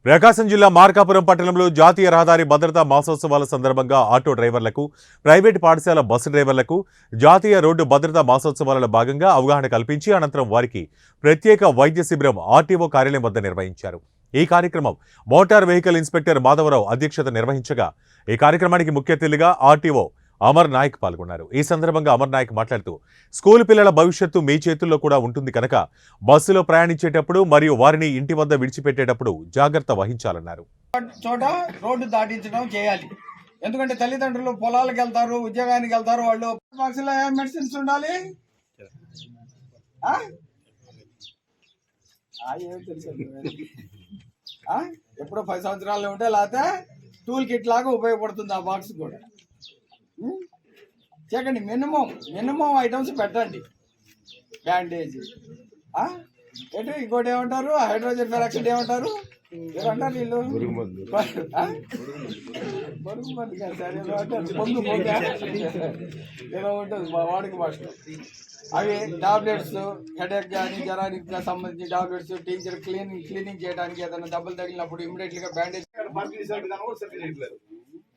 ప్రకాశం జిల్లా మార్కాపురం పట్టణంలో జాతీయ రహదారి భద్రతా మాసోత్సవాల సందర్భంగా ఆటో డ్రైవర్లకు, ప్రైవేటు పాఠశాల బస్సు డ్రైవర్లకు జాతీయ రోడ్డు భద్రతా మాసోత్సవాలలో భాగంగా అవగాహన కల్పించి అనంతరం వారికి ప్రత్యేక వైద్య శిబిరం ఆర్టీఓ కార్యాలయం వద్ద నిర్వహించారు. ఈ కార్యక్రమం మోటార్ వెహికల్ ఇన్స్పెక్టర్ మాధవరావు అధ్యక్షత నిర్వహించగా ఈ కార్యక్రమానికి ముఖ్య అతిథిగా ఆర్టీఓ అమర్ నాయక్ పాల్గొన్నారు. ఈ సందర్భంగా అమర్ నాయక్ మాట్లాడుతూ స్కూల్ పిల్లల భవిష్యత్తు మీ చేతుల్లో కూడా ఉంటుంది కనుక బస్సులో ప్రయాణించేటప్పుడు మరియు వారిని ఇంటి వద్ద విడిచిపెట్టేటప్పుడు జాగ్రత్త వహించాలన్నారు. చోట రోడ్డు దాటించడం చేయాలి. ఎందుకంటే తల్లిదండ్రులు పొలాలకు వెళ్తారు, ఉద్యోగానికి వెళ్తారు. వాళ్ళు బాక్సులో ఏం మెడిసిన్స్ ఉండాలి ఎప్పుడో 10 సంవత్సరాలు ఉంటే లేకపోతే టూల్ కిట్ లాగా ఉపయోగపడుతుంది ఆ బాక్స్ కూడా. చెక్కండి, మినిమం ఐటమ్స్ పెట్టండి. బ్యాండేజ్ ఏంటి, ఇంకోటి ఏమంటారు, హైడ్రోజన్ పెరాక్సైడ్ ఏమంటారు, ఏమంటారు వీళ్ళు, బరుగు మంది కాదు సార్, ఏదో ఉంటుంది మా వాడికి భాషలో. అవి టాబ్లెట్స్, హెడేక్ కానీ జ్వరానికి సంబంధించిన టాబ్లెట్స్, టీచర్ క్లీనింగ్ చేయడానికి ఏదైనా దెబ్బలు తగిలినప్పుడు ఇమీడియట్గా బ్యాండేజ్